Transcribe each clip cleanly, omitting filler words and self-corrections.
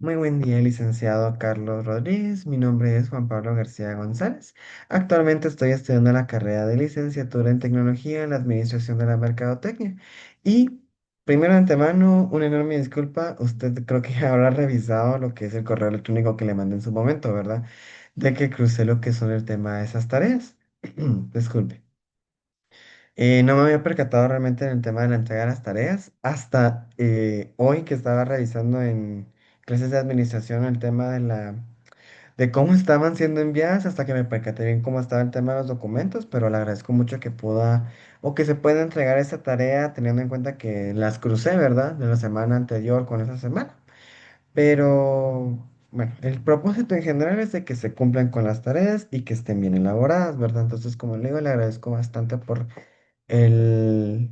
Muy buen día, licenciado Carlos Rodríguez. Mi nombre es Juan Pablo García González. Actualmente estoy estudiando la carrera de licenciatura en tecnología en la administración de la mercadotecnia. Y primero de antemano, una enorme disculpa. Usted creo que habrá revisado lo que es el correo electrónico que le mandé en su momento, ¿verdad? De que crucé lo que son el tema de esas tareas. Disculpe. No me había percatado realmente en el tema de la entrega de las tareas hasta hoy que estaba revisando en clases de administración el tema de cómo estaban siendo enviadas hasta que me percaté bien cómo estaba el tema de los documentos, pero le agradezco mucho que pueda o que se pueda entregar esta tarea teniendo en cuenta que las crucé, ¿verdad? De la semana anterior con esa semana. Pero bueno, el propósito en general es de que se cumplan con las tareas y que estén bien elaboradas, ¿verdad? Entonces, como le digo, le agradezco bastante el,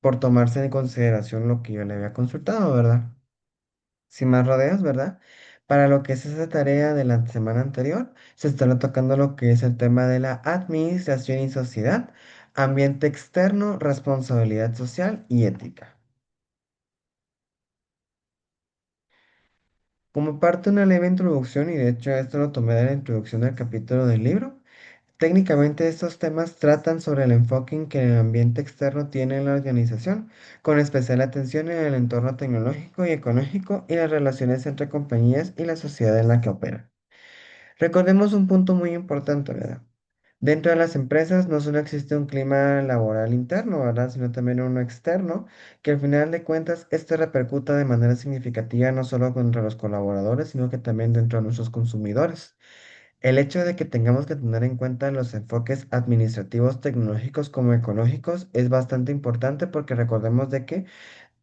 por tomarse en consideración lo que yo le había consultado, ¿verdad? Sin más rodeos, ¿verdad? Para lo que es esa tarea de la semana anterior, se estará tocando lo que es el tema de la administración y sociedad, ambiente externo, responsabilidad social y ética. Como parte de una leve introducción, y de hecho esto lo tomé de la introducción del capítulo del libro, técnicamente estos temas tratan sobre el enfoque en que el ambiente externo tiene en la organización, con especial atención en el entorno tecnológico y ecológico y las relaciones entre compañías y la sociedad en la que opera. Recordemos un punto muy importante, ¿verdad? Dentro de las empresas no solo existe un clima laboral interno, ¿verdad? Sino también uno externo, que al final de cuentas este repercuta de manera significativa no solo contra los colaboradores, sino que también dentro de nuestros consumidores. El hecho de que tengamos que tener en cuenta los enfoques administrativos, tecnológicos como ecológicos es bastante importante porque recordemos de que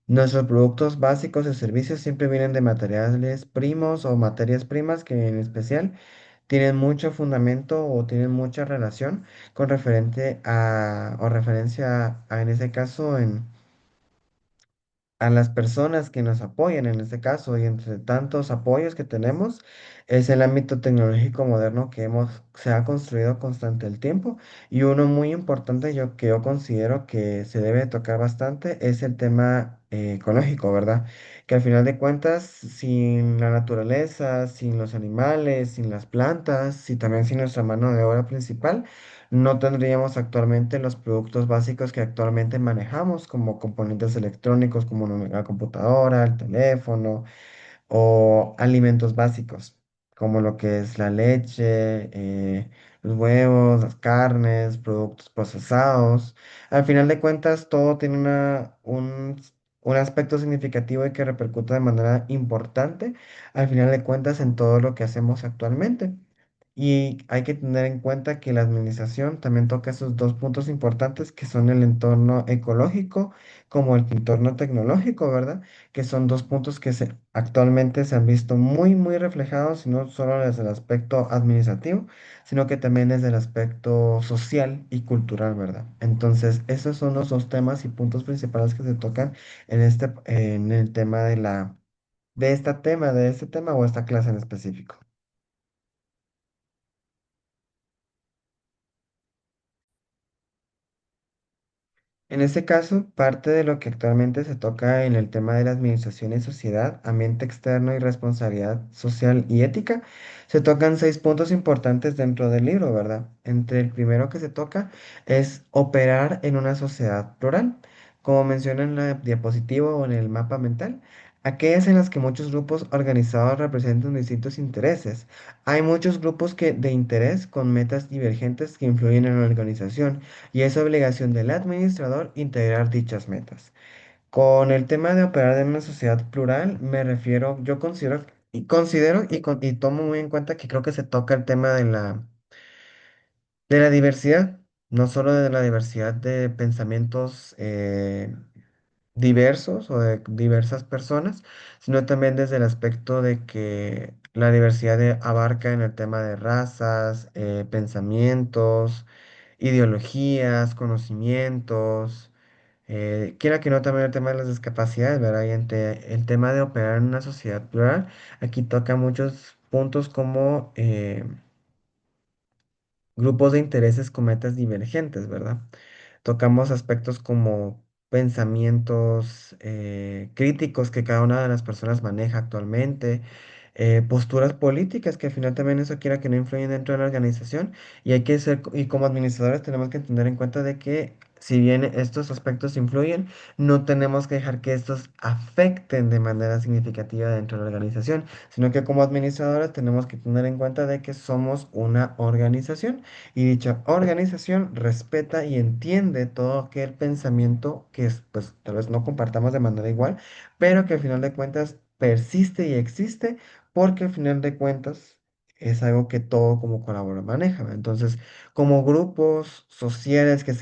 nuestros productos básicos y servicios siempre vienen de materiales primos o materias primas que en especial tienen mucho fundamento o tienen mucha relación con referente a o referencia a en ese caso a las personas que nos apoyan en este caso y entre tantos apoyos que tenemos es el ámbito tecnológico moderno se ha construido constante el tiempo y uno muy importante que yo considero que se debe tocar bastante es el tema ecológico, ¿verdad? Que al final de cuentas sin la naturaleza, sin los animales, sin las plantas y también sin nuestra mano de obra principal, no tendríamos actualmente los productos básicos que actualmente manejamos como componentes electrónicos como la computadora, el teléfono o alimentos básicos como lo que es la leche, los huevos, las carnes, productos procesados. Al final de cuentas, todo tiene un aspecto significativo y que repercute de manera importante, al final de cuentas, en todo lo que hacemos actualmente. Y hay que tener en cuenta que la administración también toca esos dos puntos importantes que son el entorno ecológico como el entorno tecnológico, ¿verdad? Que son dos puntos que actualmente se han visto muy reflejados, y no solo desde el aspecto administrativo, sino que también desde el aspecto social y cultural, ¿verdad? Entonces, esos son los dos temas y puntos principales que se tocan en el tema de este tema o esta clase en específico. En este caso, parte de lo que actualmente se toca en el tema de la administración y sociedad, ambiente externo y responsabilidad social y ética, se tocan seis puntos importantes dentro del libro, ¿verdad? Entre el primero que se toca es operar en una sociedad plural, como menciona en la diapositiva o en el mapa mental, aquellas en las que muchos grupos organizados representan distintos intereses. Hay muchos grupos de interés con metas divergentes que influyen en la organización y es obligación del administrador integrar dichas metas. Con el tema de operar en una sociedad plural, me refiero, yo considero y tomo muy en cuenta que creo que se toca el tema de la diversidad, no solo de la diversidad de pensamientos diversos o de diversas personas, sino también desde el aspecto de que la diversidad abarca en el tema de razas, pensamientos, ideologías, conocimientos, quiera que no también el tema de las discapacidades, ¿verdad? Y el tema de operar en una sociedad plural, aquí toca muchos puntos como grupos de intereses con metas divergentes, ¿verdad? Tocamos aspectos como pensamientos críticos que cada una de las personas maneja actualmente, posturas políticas que al final también eso quiera que no influyen dentro de la organización y hay que ser, y como administradores tenemos que tener en cuenta de que si bien estos aspectos influyen, no tenemos que dejar que estos afecten de manera significativa dentro de la organización, sino que como administradores tenemos que tener en cuenta de que somos una organización y dicha organización respeta y entiende todo aquel pensamiento que es, pues tal vez no compartamos de manera igual, pero que al final de cuentas persiste y existe porque al final de cuentas es algo que todo como colaborador maneja, ¿va? Entonces, como grupos sociales que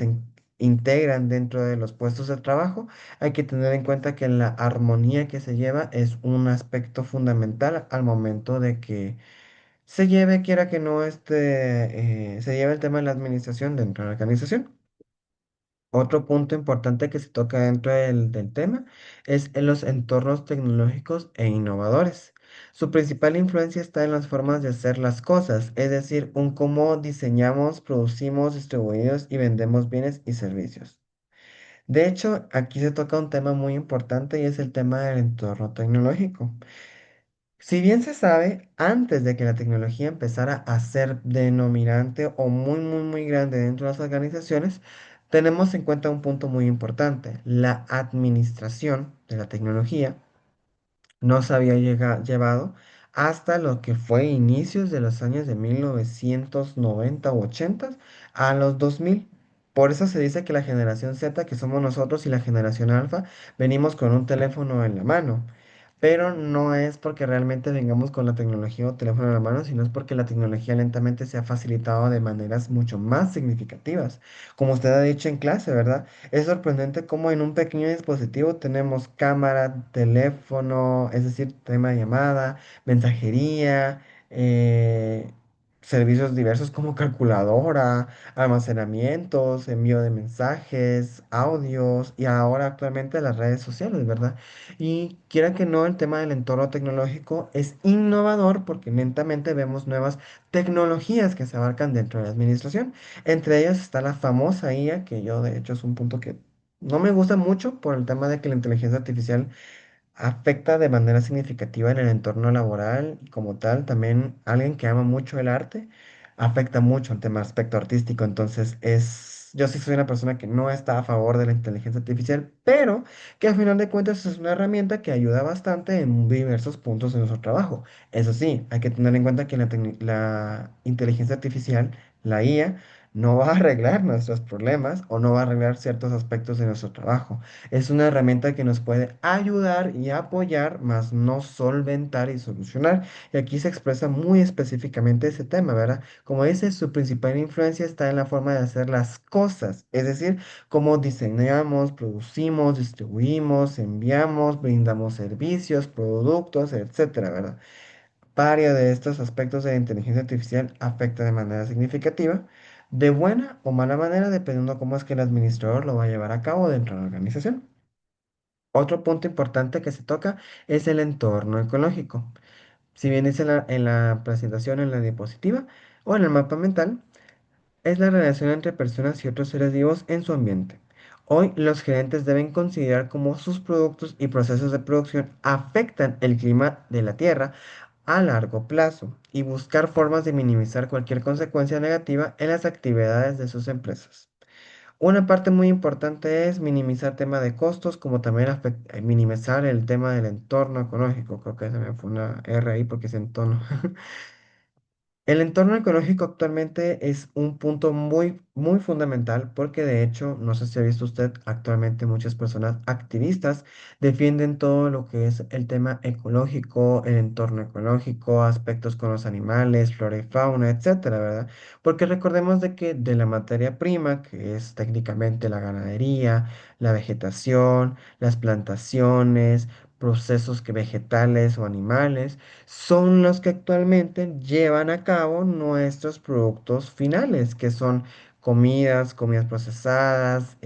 integran dentro de los puestos de trabajo, hay que tener en cuenta que la armonía que se lleva es un aspecto fundamental al momento de que se lleve, quiera que no, se lleve el tema de la administración dentro de la organización. Otro punto importante que se toca dentro del tema es en los entornos tecnológicos e innovadores. Su principal influencia está en las formas de hacer las cosas, es decir, un cómo diseñamos, producimos, distribuimos y vendemos bienes y servicios. De hecho, aquí se toca un tema muy importante y es el tema del entorno tecnológico. Si bien se sabe, antes de que la tecnología empezara a ser denominante o muy grande dentro de las organizaciones, tenemos en cuenta un punto muy importante. La administración de la tecnología no se había llevado hasta lo que fue inicios de los años de 1990 u 80 a los 2000. Por eso se dice que la generación Z, que somos nosotros, y la generación Alfa, venimos con un teléfono en la mano. Pero no es porque realmente vengamos con la tecnología o teléfono en la mano, sino es porque la tecnología lentamente se ha facilitado de maneras mucho más significativas. Como usted ha dicho en clase, ¿verdad? Es sorprendente cómo en un pequeño dispositivo tenemos cámara, teléfono, es decir, tema de llamada, mensajería, eh, servicios diversos como calculadora, almacenamientos, envío de mensajes, audios y ahora actualmente las redes sociales, ¿verdad? Y quiera que no, el tema del entorno tecnológico es innovador porque lentamente vemos nuevas tecnologías que se abarcan dentro de la administración. Entre ellas está la famosa IA, que yo de hecho es un punto que no me gusta mucho por el tema de que la inteligencia artificial afecta de manera significativa en el entorno laboral y como tal, también alguien que ama mucho el arte afecta mucho el tema aspecto artístico. Entonces, yo sí soy una persona que no está a favor de la inteligencia artificial, pero que al final de cuentas es una herramienta que ayuda bastante en diversos puntos de nuestro trabajo. Eso sí, hay que tener en cuenta que la inteligencia artificial, la IA, no va a arreglar nuestros problemas o no va a arreglar ciertos aspectos de nuestro trabajo. Es una herramienta que nos puede ayudar y apoyar, más no solventar y solucionar. Y aquí se expresa muy específicamente ese tema, ¿verdad? Como dice, su principal influencia está en la forma de hacer las cosas, es decir, cómo diseñamos, producimos, distribuimos, enviamos, brindamos servicios, productos, etcétera, ¿verdad? Varios de estos aspectos de la inteligencia artificial afectan de manera significativa, de buena o mala manera, dependiendo cómo es que el administrador lo va a llevar a cabo dentro de la organización. Otro punto importante que se toca es el entorno ecológico. Si bien dice en la presentación, en la diapositiva o en el mapa mental, es la relación entre personas y otros seres vivos en su ambiente. Hoy los gerentes deben considerar cómo sus productos y procesos de producción afectan el clima de la Tierra a largo plazo y buscar formas de minimizar cualquier consecuencia negativa en las actividades de sus empresas. Una parte muy importante es minimizar tema de costos, como también minimizar el tema del entorno ecológico. Creo que se me fue una R ahí porque es entorno. El entorno ecológico actualmente es un punto muy fundamental porque de hecho, no sé si ha visto usted, actualmente muchas personas activistas defienden todo lo que es el tema ecológico, el entorno ecológico, aspectos con los animales, flora y fauna, etcétera, ¿verdad? Porque recordemos de que de la materia prima, que es técnicamente la ganadería, la vegetación, las plantaciones, procesos que vegetales o animales, son los que actualmente llevan a cabo nuestros productos finales, que son comidas procesadas,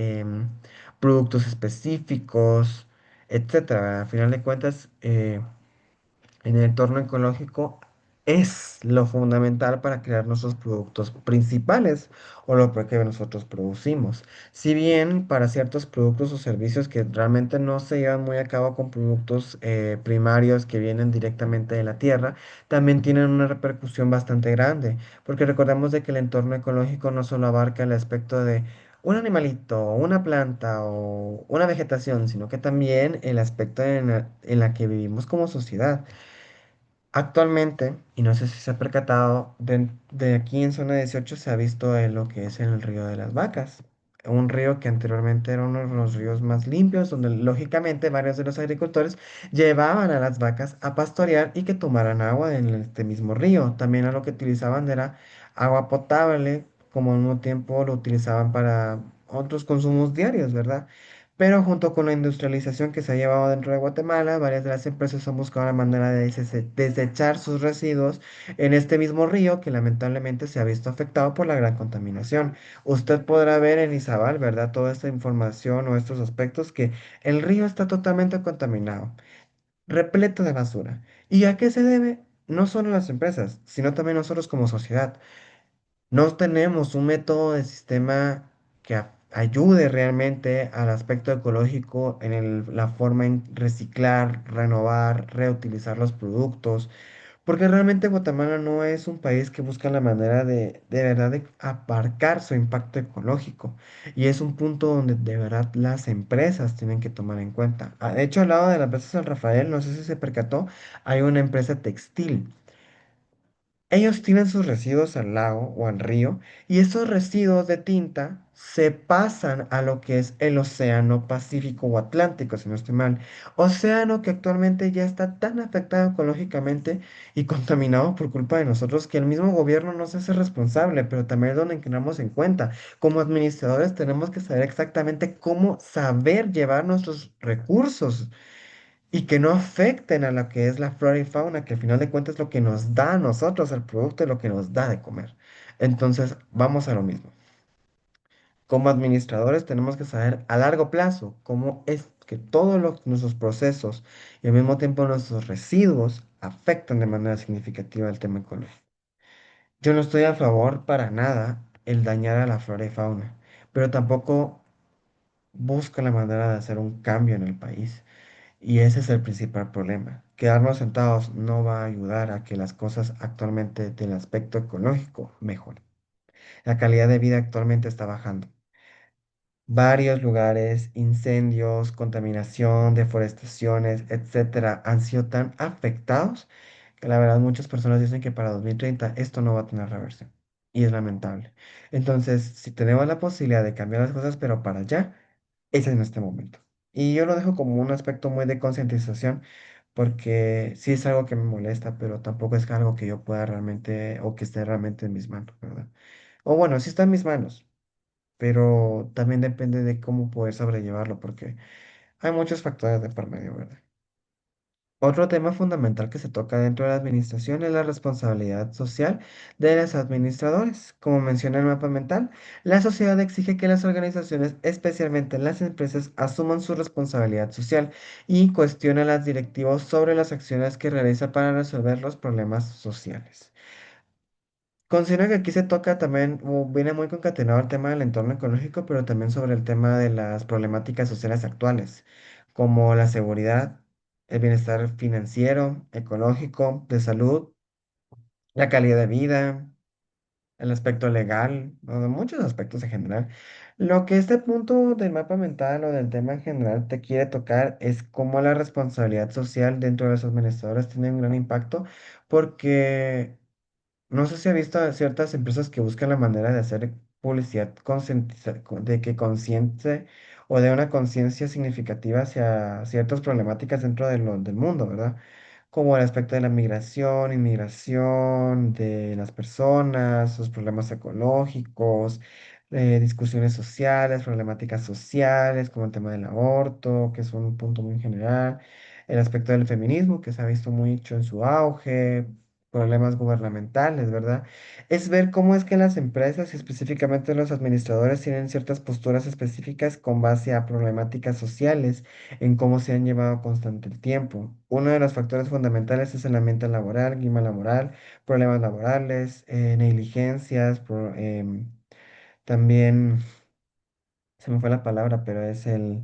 productos específicos, etcétera. A final de cuentas, en el entorno ecológico es lo fundamental para crear nuestros productos principales o lo que nosotros producimos. Si bien para ciertos productos o servicios que realmente no se llevan muy a cabo con productos primarios que vienen directamente de la tierra, también tienen una repercusión bastante grande, porque recordemos de que el entorno ecológico no solo abarca el aspecto de un animalito, una planta o una vegetación, sino que también el aspecto en la que vivimos como sociedad. Actualmente, y no sé si se ha percatado, de aquí en zona 18 se ha visto lo que es en el río de las Vacas, un río que anteriormente era uno de los ríos más limpios, donde lógicamente varios de los agricultores llevaban a las vacas a pastorear y que tomaran agua en este mismo río. También a lo que utilizaban era agua potable, como al mismo tiempo lo utilizaban para otros consumos diarios, ¿verdad? Pero junto con la industrialización que se ha llevado dentro de Guatemala, varias de las empresas han buscado la manera de desechar sus residuos en este mismo río que lamentablemente se ha visto afectado por la gran contaminación. Usted podrá ver en Izabal, ¿verdad? Toda esta información o estos aspectos que el río está totalmente contaminado, repleto de basura. ¿Y a qué se debe? No solo las empresas, sino también nosotros como sociedad. No tenemos un método de sistema que ayude realmente al aspecto ecológico en la forma en reciclar, renovar, reutilizar los productos, porque realmente Guatemala no es un país que busca la manera de verdad de aparcar su impacto ecológico y es un punto donde de verdad las empresas tienen que tomar en cuenta. De hecho, al lado de la empresa San Rafael, no sé si se percató, hay una empresa textil. Ellos tiran sus residuos al lago o al río y esos residuos de tinta se pasan a lo que es el océano Pacífico o Atlántico, si no estoy mal. Océano que actualmente ya está tan afectado ecológicamente y contaminado por culpa de nosotros que el mismo gobierno no se hace responsable, pero también es donde tenemos en cuenta. Como administradores tenemos que saber exactamente cómo saber llevar nuestros recursos y que no afecten a lo que es la flora y fauna, que al final de cuentas es lo que nos da a nosotros el producto y lo que nos da de comer. Entonces, vamos a lo mismo. Como administradores tenemos que saber a largo plazo cómo es que todos nuestros procesos y al mismo tiempo nuestros residuos afectan de manera significativa el tema ecológico. Yo no estoy a favor para nada el dañar a la flora y fauna, pero tampoco busco la manera de hacer un cambio en el país. Y ese es el principal problema. Quedarnos sentados no va a ayudar a que las cosas actualmente del aspecto ecológico mejoren. La calidad de vida actualmente está bajando. Varios lugares, incendios, contaminación, deforestaciones, etcétera, han sido tan afectados que la verdad muchas personas dicen que para 2030 esto no va a tener reversión. Y es lamentable. Entonces, si tenemos la posibilidad de cambiar las cosas, pero para allá, es en este momento. Y yo lo dejo como un aspecto muy de concientización, porque sí es algo que me molesta, pero tampoco es algo que yo pueda realmente o que esté realmente en mis manos, ¿verdad? O bueno, sí está en mis manos, pero también depende de cómo poder sobrellevarlo, porque hay muchos factores de por medio, ¿verdad? Otro tema fundamental que se toca dentro de la administración es la responsabilidad social de los administradores. Como menciona el mapa mental, la sociedad exige que las organizaciones, especialmente las empresas, asuman su responsabilidad social y cuestiona a las directivos sobre las acciones que realiza para resolver los problemas sociales. Considero que aquí se toca también, o viene muy concatenado el tema del entorno ecológico, pero también sobre el tema de las problemáticas sociales actuales, como la seguridad, el bienestar financiero, ecológico, de salud, la calidad de vida, el aspecto legal, o de muchos aspectos en general. Lo que este punto del mapa mental o del tema en general te quiere tocar es cómo la responsabilidad social dentro de los administradores tiene un gran impacto, porque no sé si ha visto a ciertas empresas que buscan la manera de hacer publicidad de que consciente o de una conciencia significativa hacia ciertas problemáticas dentro del mundo, ¿verdad? Como el aspecto de la migración, inmigración, de las personas, los problemas ecológicos, discusiones sociales, problemáticas sociales, como el tema del aborto, que es un punto muy general, el aspecto del feminismo, que se ha visto mucho en su auge, problemas gubernamentales, ¿verdad? Es ver cómo es que las empresas y específicamente los administradores tienen ciertas posturas específicas con base a problemáticas sociales en cómo se han llevado constante el tiempo. Uno de los factores fundamentales es el ambiente laboral, clima laboral, problemas laborales, negligencias, también se me fue la palabra, pero es el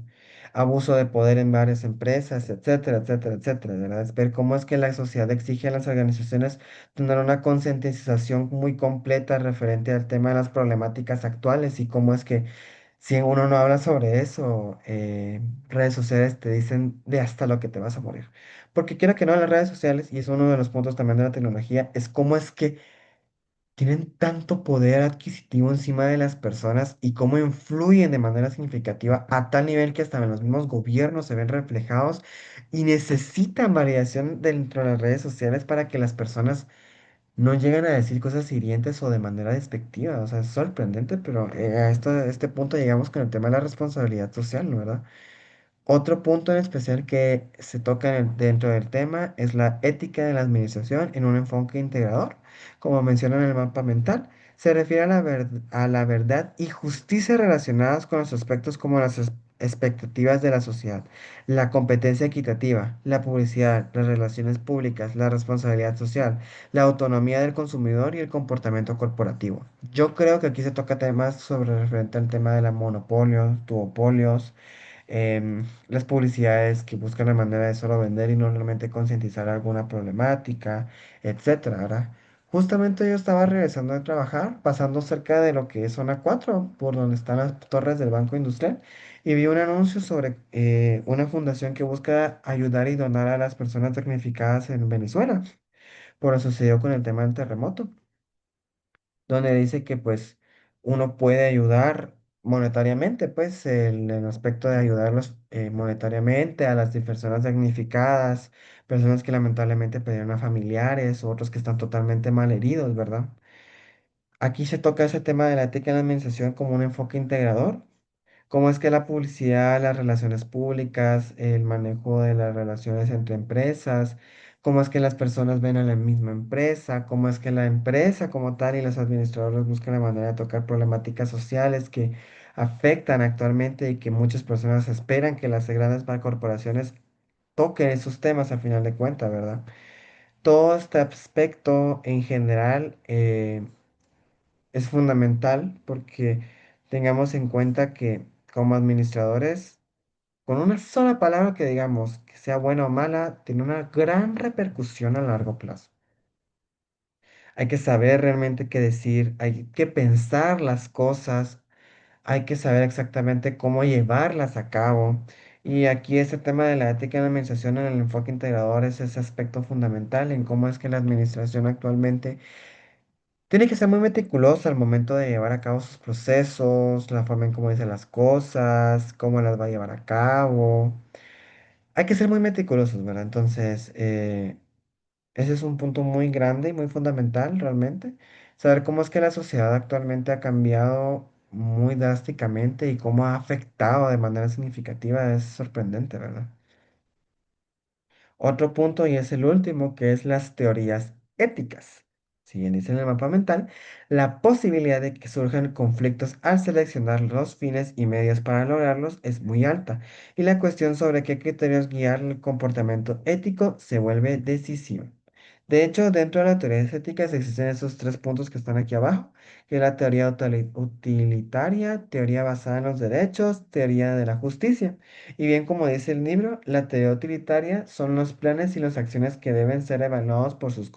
abuso de poder en varias empresas, etcétera, etcétera, etcétera, ¿verdad? Es ver cómo es que la sociedad exige a las organizaciones tener una concientización muy completa referente al tema de las problemáticas actuales y cómo es que si uno no habla sobre eso, redes sociales te dicen de hasta lo que te vas a morir. Porque quiero que no, las redes sociales, y es uno de los puntos también de la tecnología, es cómo es que tienen tanto poder adquisitivo encima de las personas y cómo influyen de manera significativa a tal nivel que hasta en los mismos gobiernos se ven reflejados y necesitan variación dentro de las redes sociales para que las personas no lleguen a decir cosas hirientes o de manera despectiva. O sea, es sorprendente, pero a este punto llegamos con el tema de la responsabilidad social, ¿no? ¿Verdad? Otro punto en especial que se toca dentro del tema es la ética de la administración en un enfoque integrador. Como menciona en el mapa mental, se refiere a a la verdad y justicia relacionadas con los aspectos como las expectativas de la sociedad, la competencia equitativa, la publicidad, las relaciones públicas, la responsabilidad social, la autonomía del consumidor y el comportamiento corporativo. Yo creo que aquí se toca temas sobre referente al tema de la monopolios, duopolios, las publicidades que buscan la manera de solo vender y no realmente concientizar alguna problemática, etcétera, ¿verdad? Justamente yo estaba regresando de trabajar, pasando cerca de lo que es zona 4 por donde están las torres del Banco Industrial, y vi un anuncio sobre una fundación que busca ayudar y donar a las personas damnificadas en Venezuela por lo sucedido con el tema del terremoto donde dice que pues uno puede ayudar monetariamente, pues en el aspecto de ayudarlos monetariamente a las personas damnificadas, personas que lamentablemente perdieron a familiares, otros que están totalmente malheridos, ¿verdad? Aquí se toca ese tema de la ética en la administración como un enfoque integrador. Cómo es que la publicidad, las relaciones públicas, el manejo de las relaciones entre empresas, cómo es que las personas ven a la misma empresa, cómo es que la empresa como tal y los administradores buscan la manera de tocar problemáticas sociales que afectan actualmente y que muchas personas esperan que las grandes corporaciones toquen esos temas al final de cuentas, ¿verdad? Todo este aspecto en general es fundamental porque tengamos en cuenta que como administradores, con una sola palabra que digamos que sea buena o mala, tiene una gran repercusión a largo plazo. Hay que saber realmente qué decir, hay que pensar las cosas, hay que saber exactamente cómo llevarlas a cabo. Y aquí ese tema de la ética en la administración en el enfoque integrador es ese aspecto fundamental en cómo es que la administración actualmente tiene que ser muy meticulosa al momento de llevar a cabo sus procesos, la forma en cómo dice las cosas, cómo las va a llevar a cabo. Hay que ser muy meticulosos, ¿verdad? Entonces, ese es un punto muy grande y muy fundamental realmente. Saber cómo es que la sociedad actualmente ha cambiado muy drásticamente y cómo ha afectado de manera significativa es sorprendente, ¿verdad? Otro punto, y es el último, que es las teorías éticas. Si bien dice en el mapa mental, la posibilidad de que surjan conflictos al seleccionar los fines y medios para lograrlos es muy alta, y la cuestión sobre qué criterios guiar el comportamiento ético se vuelve decisiva. De hecho, dentro de las teorías éticas existen esos tres puntos que están aquí abajo, que es la teoría utilitaria, teoría basada en los derechos, teoría de la justicia. Y bien, como dice el libro, la teoría utilitaria son los planes y las acciones que deben ser evaluados por sus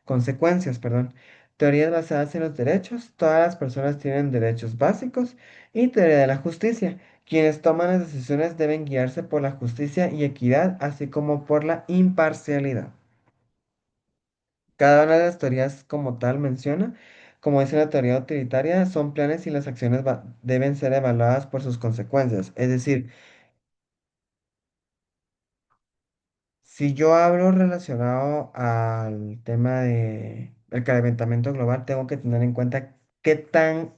consecuencias, perdón. Teorías basadas en los derechos, todas las personas tienen derechos básicos. Y teoría de la justicia, quienes toman las decisiones deben guiarse por la justicia y equidad, así como por la imparcialidad. Cada una de las teorías como tal menciona, como dice la teoría utilitaria, son planes y las acciones deben ser evaluadas por sus consecuencias. Es decir, si yo hablo relacionado al tema de el calentamiento global, tengo que tener en cuenta qué tan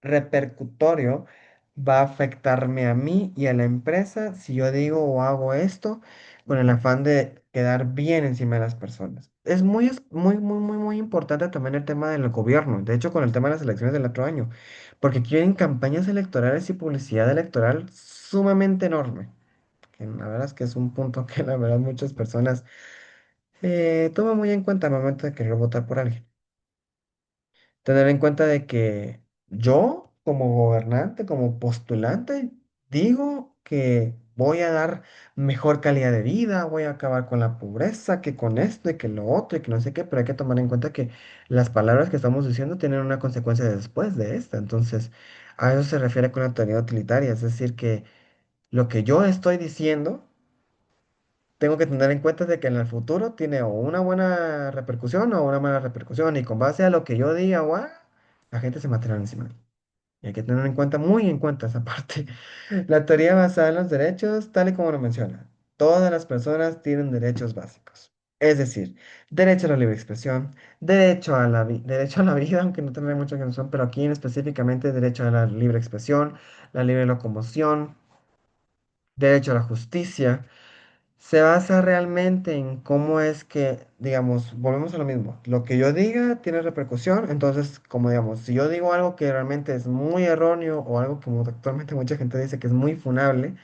repercutorio va a afectarme a mí y a la empresa si yo digo o hago esto con el afán de quedar bien encima de las personas. Es muy importante también el tema del gobierno, de hecho con el tema de las elecciones del otro año, porque quieren campañas electorales y publicidad electoral sumamente enorme, que la verdad es que es un punto que la verdad muchas personas toman muy en cuenta al momento de querer votar por alguien. Tener en cuenta de que yo, como gobernante, como postulante, digo que voy a dar mejor calidad de vida, voy a acabar con la pobreza, que con esto y que lo otro y que no sé qué, pero hay que tomar en cuenta que las palabras que estamos diciendo tienen una consecuencia después de esta. Entonces, a eso se refiere con la teoría utilitaria, es decir, que lo que yo estoy diciendo tengo que tener en cuenta de que en el futuro tiene o una buena repercusión o una mala repercusión. Y con base a lo que yo diga, guau, la gente se matará encima. Y hay que tener en cuenta, muy en cuenta esa parte. La teoría basada en los derechos, tal y como lo menciona, todas las personas tienen derechos básicos. Es decir, derecho a la libre expresión, derecho a la vida, aunque no tendré mucha razón, pero aquí en específicamente derecho a la libre expresión, la libre locomoción, derecho a la justicia se basa realmente en cómo es que, digamos, volvemos a lo mismo. Lo que yo diga tiene repercusión, entonces, como digamos, si yo digo algo que realmente es muy erróneo o algo como actualmente mucha gente dice que es muy funable,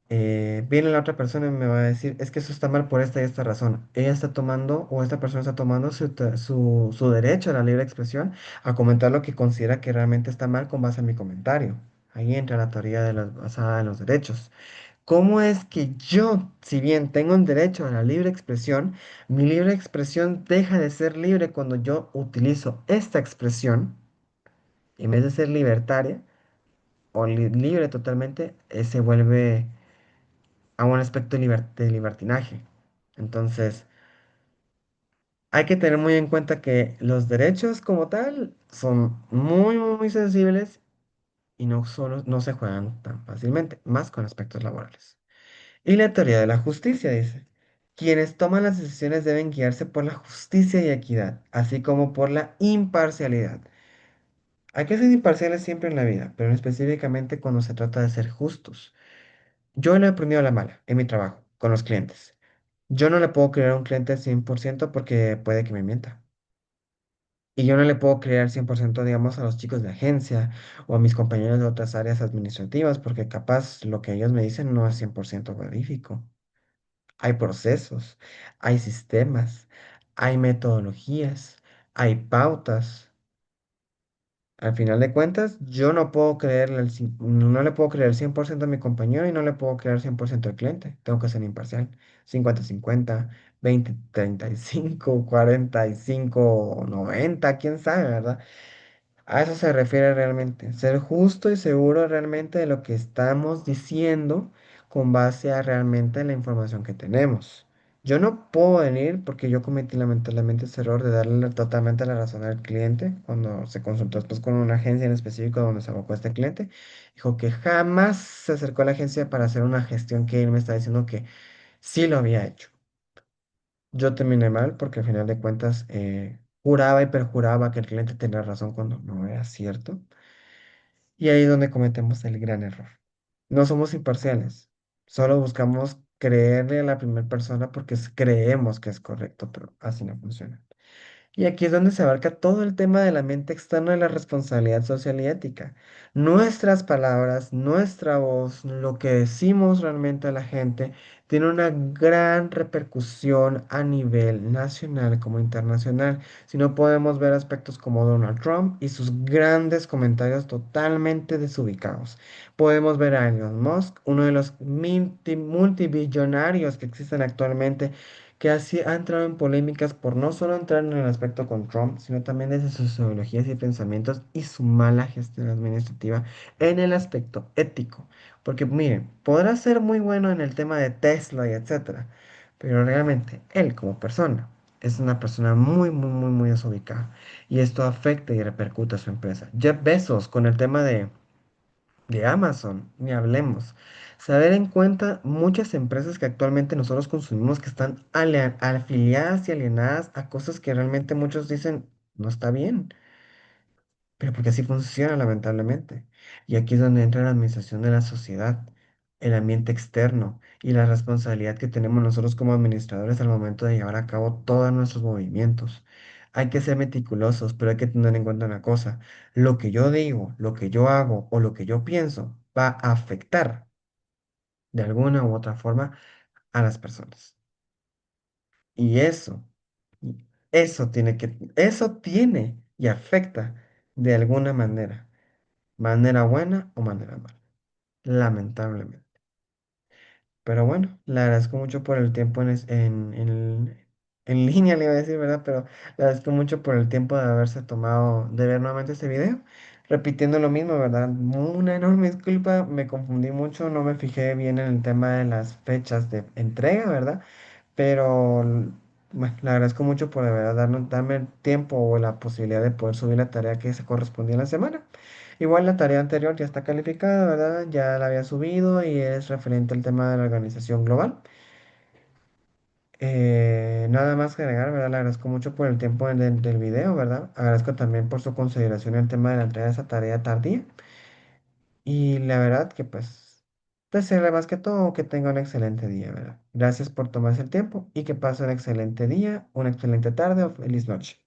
viene la otra persona y me va a decir, es que eso está mal por esta y esta razón. Ella está tomando, o esta persona está tomando su derecho a la libre expresión a comentar lo que considera que realmente está mal con base en mi comentario. Ahí entra la teoría de basada en los derechos. ¿Cómo es que yo, si bien tengo un derecho a la libre expresión, mi libre expresión deja de ser libre cuando yo utilizo esta expresión, en vez de ser libertaria o libre totalmente, se vuelve a un aspecto de libertinaje? Entonces, hay que tener muy en cuenta que los derechos como tal son muy sensibles y no se juegan tan fácilmente, más con aspectos laborales. Y la teoría de la justicia dice, quienes toman las decisiones deben guiarse por la justicia y equidad, así como por la imparcialidad. Hay que ser imparciales siempre en la vida, pero específicamente cuando se trata de ser justos. Yo lo he aprendido a la mala en mi trabajo, con los clientes. Yo no le puedo creer a un cliente al 100% porque puede que me mienta. Y yo no le puedo creer al 100%, digamos, a los chicos de agencia o a mis compañeros de otras áreas administrativas, porque capaz lo que ellos me dicen no es 100% verífico. Hay procesos, hay sistemas, hay metodologías, hay pautas. Al final de cuentas, yo no puedo creerle no le puedo creer 100% a mi compañero y no le puedo creer 100% al cliente. Tengo que ser imparcial. 50-50, 20-35, 45-90, quién sabe, ¿verdad? A eso se refiere realmente, ser justo y seguro realmente de lo que estamos diciendo con base a realmente la información que tenemos. Yo no puedo venir porque yo cometí lamentablemente ese error de darle totalmente la razón al cliente cuando se consultó después con una agencia en específico donde se abocó este cliente. Dijo que jamás se acercó a la agencia para hacer una gestión que él me está diciendo que sí lo había hecho. Yo terminé mal porque al final de cuentas juraba y perjuraba que el cliente tenía razón cuando no era cierto. Y ahí es donde cometemos el gran error. No somos imparciales, solo buscamos creerle a la primera persona porque creemos que es correcto, pero así no funciona. Y aquí es donde se abarca todo el tema de la mente externa y la responsabilidad social y ética. Nuestras palabras, nuestra voz, lo que decimos realmente a la gente, tiene una gran repercusión a nivel nacional como internacional. Si no podemos ver aspectos como Donald Trump y sus grandes comentarios totalmente desubicados. Podemos ver a Elon Musk, uno de los multibillonarios que existen actualmente que así ha entrado en polémicas por no solo entrar en el aspecto con Trump, sino también desde sus ideologías y pensamientos y su mala gestión administrativa en el aspecto ético. Porque miren, podrá ser muy bueno en el tema de Tesla y etcétera, pero realmente él como persona es una persona muy desubicada y esto afecta y repercute a su empresa. Jeff Bezos con el tema de Amazon, ni hablemos. Saber en cuenta muchas empresas que actualmente nosotros consumimos que están afiliadas y alienadas a cosas que realmente muchos dicen no está bien, pero porque así funciona lamentablemente. Y aquí es donde entra la administración de la sociedad. el ambiente externo y la responsabilidad que tenemos nosotros como administradores al momento de llevar a cabo todos nuestros movimientos. Hay que ser meticulosos, pero hay que tener en cuenta una cosa. Lo que yo digo, lo que yo hago o lo que yo pienso va a afectar de alguna u otra forma a las personas. Y eso tiene y afecta de alguna manera buena o manera mala, lamentablemente. Pero bueno, le agradezco mucho por el tiempo en línea, le iba a decir, ¿verdad? Pero le agradezco mucho por el tiempo de haberse tomado, de ver nuevamente este video. Repitiendo lo mismo, ¿verdad? Una enorme disculpa, me confundí mucho, no me fijé bien en el tema de las fechas de entrega, ¿verdad? Pero bueno, le agradezco mucho por de verdad darme el tiempo o la posibilidad de poder subir la tarea que se correspondía en la semana. Igual la tarea anterior ya está calificada, ¿verdad? Ya la había subido y es referente al tema de la organización global. Nada más que agregar, ¿verdad? Le agradezco mucho por el tiempo del video, ¿verdad? Agradezco también por su consideración en el tema de la entrega de esa tarea tardía. Y la verdad que pues, desearle más que todo que tenga un excelente día, ¿verdad? Gracias por tomarse el tiempo y que pase un excelente día, una excelente tarde o feliz noche.